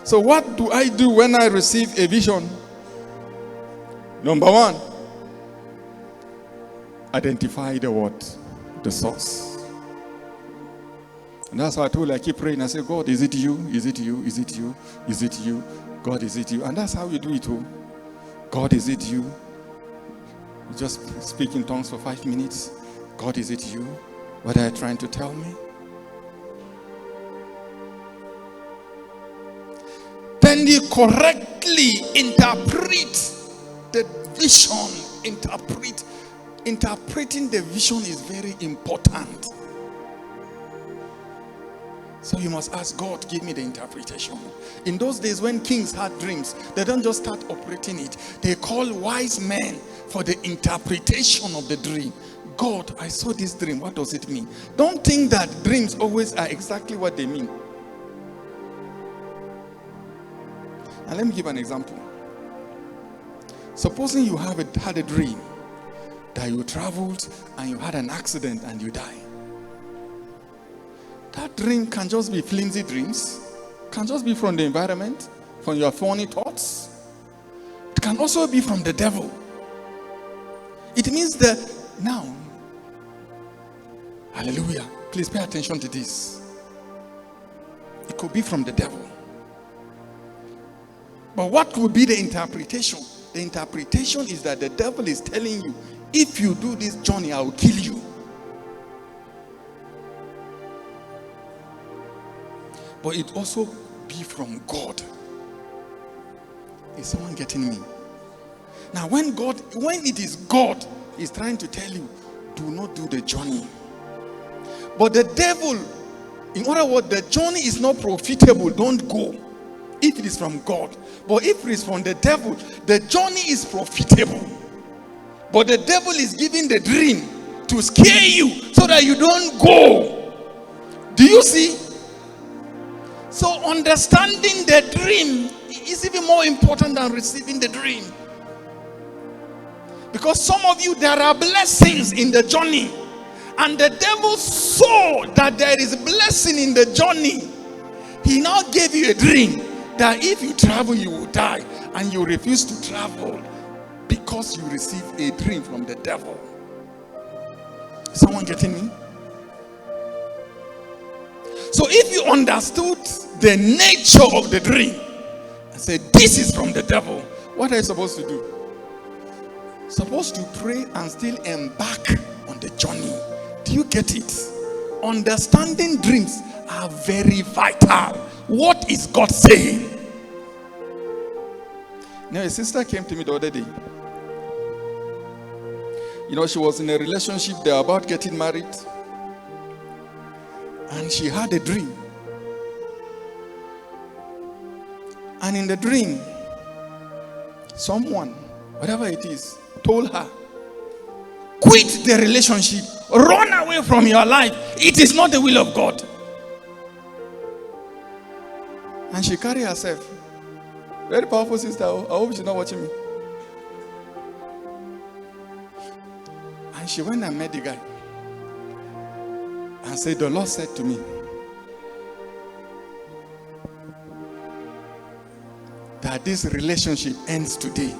So what do I do when I receive a vision? Number one, identify the what? The source. And that's why I told you, I keep praying. I say, God, is it you? Is it you? Is it you? Is it you? God, is it you? And that's how we do it too. God, is it you? You just speak in tongues for 5 minutes. God, is it you? What are you trying to tell me? Then you correctly interpret the vision. Interpreting the vision is very important. So you must ask God, give me the interpretation. In those days when kings had dreams, they don't just start operating it. They call wise men for the interpretation of the dream. God, I saw this dream. What does it mean? Don't think that dreams always are exactly what they mean. And let me give an example. Supposing you had a dream that you traveled and you had an accident and you died. That dream can just be flimsy dreams. Can just be from the environment, from your funny thoughts. It can also be from the devil. It means that now, hallelujah, please pay attention to this. It could be from the devil. But what would be the interpretation? The interpretation is that the devil is telling you, if you do this journey, I will kill you. But it also be from God. Is someone getting me? Now when it is God, is trying to tell you, do not do the journey. But the devil, in other words, the journey is not profitable, don't go. If it is from God. But if it is from the devil, the journey is profitable. But the devil is giving the dream to scare you so that you don't go. Do you see? So understanding the dream is even more important than receiving the dream. Because some of you, there are blessings in the journey. And the devil saw that there is blessing in the journey. He now gave you a dream that if you travel, you will die. And you refuse to travel because you received a dream from the devil. Someone getting me? So if you understood the nature of the dream and said, this is from the devil, what are you supposed to do? Supposed to pray and still embark on the journey. Do you get it? Understanding dreams are very vital. What is God saying? Now, a sister came to me the other day. You know, she was in a relationship, they were about getting married. And she had a dream. And in the dream, someone, whatever it is, told her, quit the relationship, run away from your life. It is not the will of God. And she carried herself. Very powerful sister. I hope she's not watching me. And she went and met the guy and said, the Lord said to me that this relationship ends today.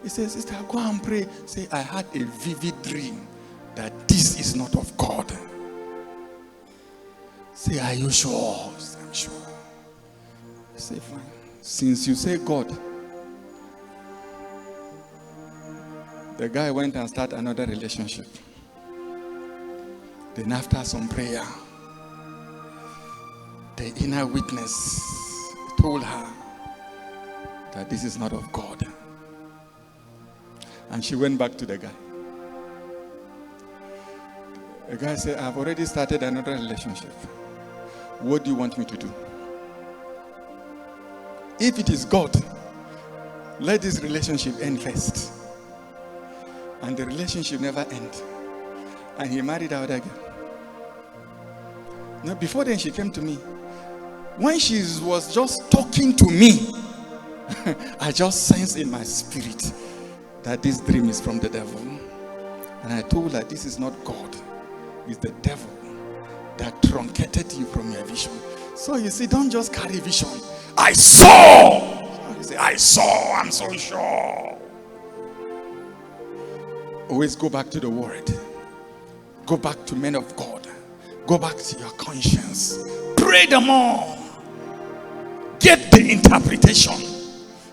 He says, sister, go and pray. Say, I had a vivid dream that this is not of God. Say, are you sure? Say, I'm sure. Say, fine. Since you say God, the guy went and started another relationship. Then after some prayer, the inner witness told her that this is not of God. And she went back to the guy. The guy said, I've already started another relationship. What do you want me to do? If it is God, let this relationship end first. And the relationship never ended. And he married our other girl. Now, before then, she came to me. When she was just talking to me, I just sensed in my spirit that this dream is from the devil. And I told her, this is not God. It's the devil that truncated you from your vision. So you see, don't just carry vision. I saw. You say, I saw, I'm so sure. Always go back to the word. Go back to men of God. Go back to your conscience. Pray them all. Get the interpretation.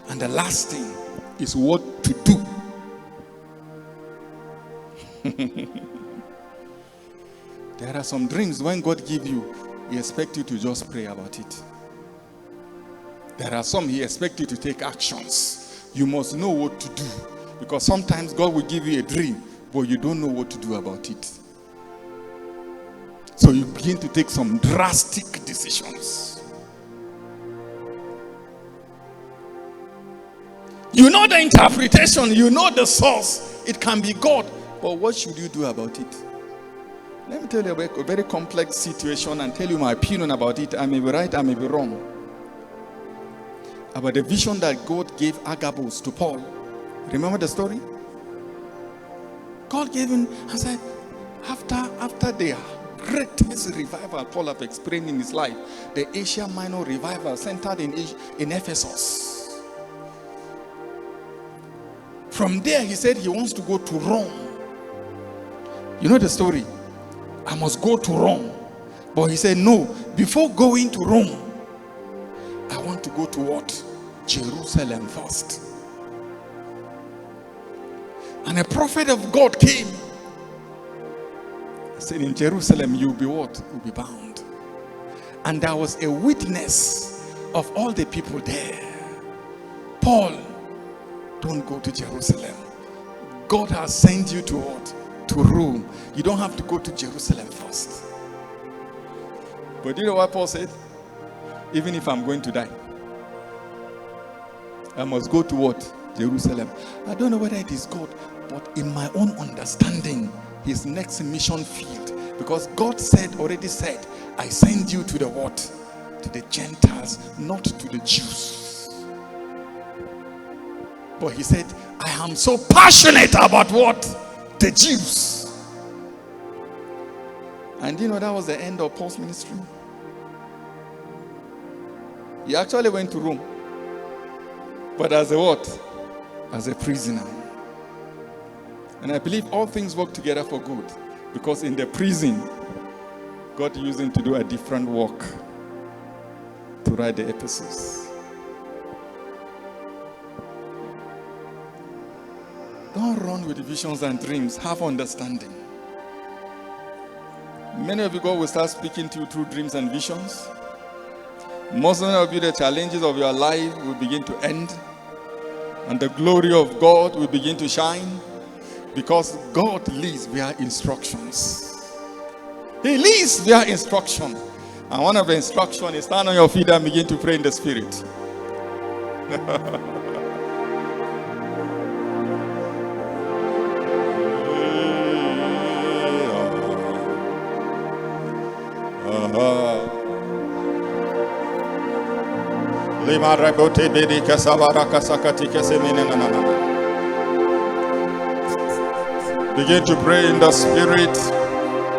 And the last thing is what to do. There are some dreams when God gives you, He expects you to just pray about it. There are some He expects you to take actions. You must know what to do. Because sometimes God will give you a dream, but you don't know what to do about it. So you begin to take some drastic decisions. You know the interpretation, you know the source. It can be God, but what should you do about it? Let me tell you about a very complex situation and tell you my opinion about it. I may be right, I may be wrong. About the vision that God gave Agabus to Paul. Remember the story? God gave him, I said, after the greatest revival Paul have experienced in his life, the Asia Minor revival centered in Ephesus. From there, he said he wants to go to Rome. You know the story? I must go to Rome. But he said, no, before going to Rome, I want to go to what? Jerusalem first. And a prophet of God came. He said, in Jerusalem, you'll be what? You'll be bound. And there was a witness of all the people there. Paul, don't go to Jerusalem. God has sent you to what? To Rome. You don't have to go to Jerusalem first. But do you know what Paul said? Even if I'm going to die, I must go to what? Jerusalem. I don't know whether it is God, but in my own understanding, his next mission field, because God already said, I send you to the what? To the Gentiles, not to the Jews. But he said, I am so passionate about what? The Jews. And you know that was the end of Paul's ministry. He actually went to Rome. But as a what? As a prisoner. And I believe all things work together for good. Because in the prison, God used him to do a different work. To write the epistles. Don't run with visions and dreams. Have understanding. Many of you, God will start speaking to you through dreams and visions. Most of you, the challenges of your life will begin to end. And the glory of God will begin to shine. Because God leads via instructions. He leads via instruction. And one of the instructions is stand on your feet and begin to pray in the Spirit. Begin to pray in the Spirit.